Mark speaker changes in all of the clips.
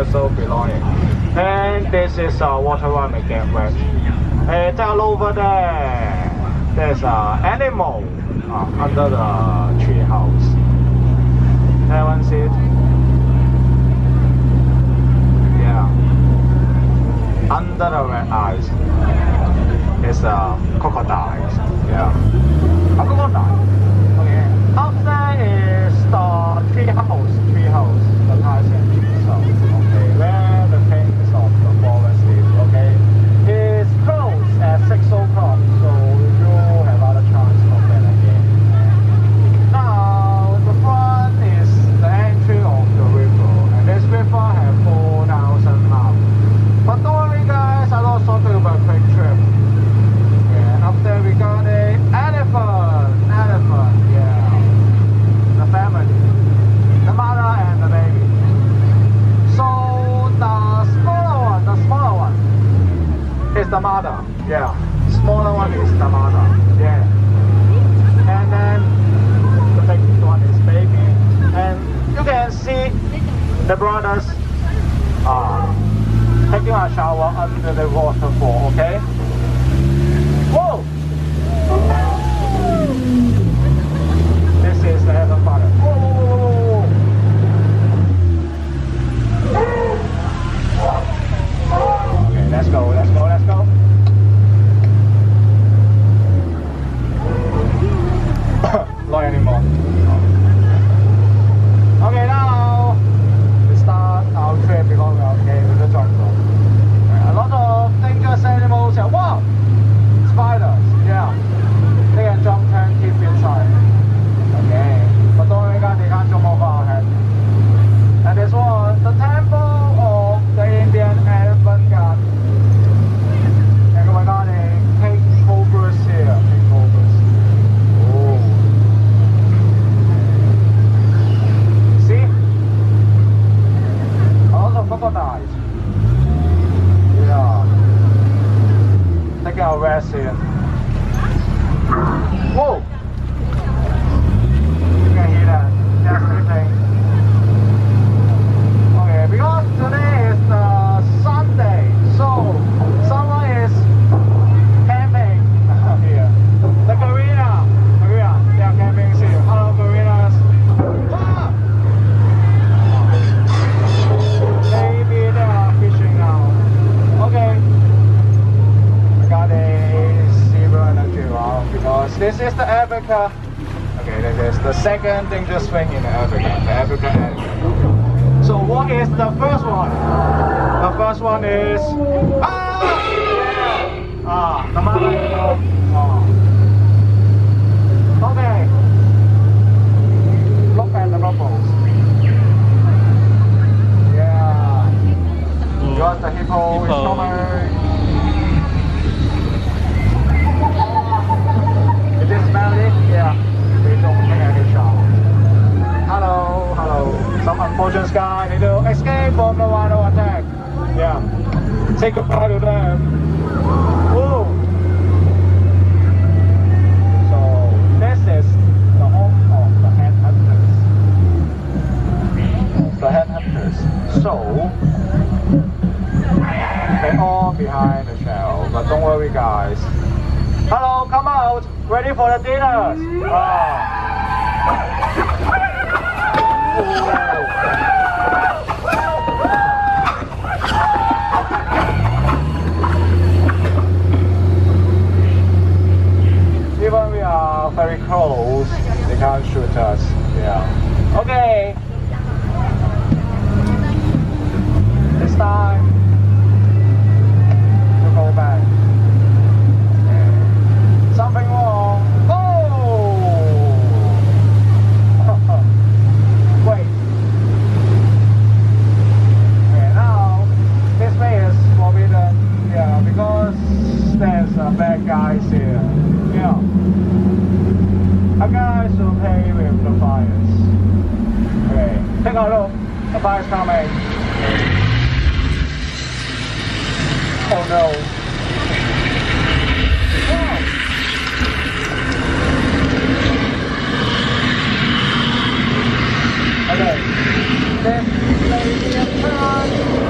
Speaker 1: universal belonging. And this is water run may get wet. And down over there, there's an animal under the tree house. Anyone see it? Yeah. Under the red eyes is a crocodile. Yeah. A crocodile. Okay. Up there is the tree house. The Tyson tree house. Okay. Where the things of the forest is. Okay. It's closed at 6 o'clock, so you have other chance of that again. Now the front is the entry of the river, and this river has 4,000 miles. But don't worry guys, I'll also do a quick trip. Yeah, up there we got a elephant, yeah. The family, the mother and the baby. So the smaller one is the mother, yeah. Smaller one is the mother, yeah. And then the big one is baby. And you can see the brothers taking a shower under the waterfall, okay? Whoa! This is the heaven father. Whoa! Okay, let's go. Not anymore. Okay, now we start our trip because we are okay with the jungle. A lot of dangerous animals here. Wow! Spiders, yeah. They can jump 10 feet inside. Okay. But don't worry guys, they can't jump over our head. And this one, the temple of the Indian elephant god. And we got a king cobras here. King cobras. Oh. See? A lot of crocodiles. Yeah. Taking a rest here. Whoa! You can hear that. They're sleeping. Okay, because today is Sunday, so someone is camping here. The Garena, they are camping here. Hello, Garenas. Ah! Maybe they are fishing now. Okay. I got a zebra and a giraffe because this is the Africa. Okay, this is the second dangerous thing in Africa, the African elephant. So what is the first one? The first one is the mother. Okay. Look at the bubbles. Yeah. Got the hippo is coming. Is this smelly? Yeah. We don't take any shower. Hello. Some unfortunate guy need to escape from the rhino attack. Yeah. Say goodbye to them. Whoa. So this is the home of the headhunters. The headhunters. So they're all behind the shell. But don't worry guys. Hello, come out. Ready for the dinner. Even we are very close, they can't shoot us. Yeah. Okay. It's time to go back. Something wrong. Oh! Wait. Okay, now this way is forbidden. Yeah, because there's bad guys here. Yeah. A guy should play with the fires. Okay, take a look. The fire's coming. Oh no. Okay, then maybe a turn.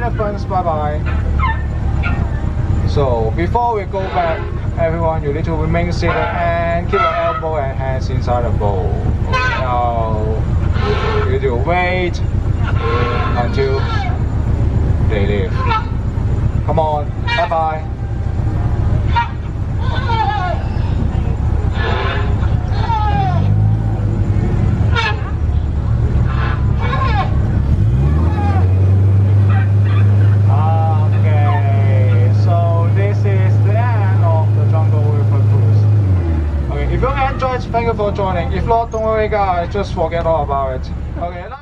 Speaker 1: elephants, bye-bye. So before we go back, everyone, you need to remain seated and keep your elbow and hands inside the bowl. Now you need to wait until they leave. Come on, bye-bye. Thank you for joining. If not, don't worry guys, just forget all about it. Okay.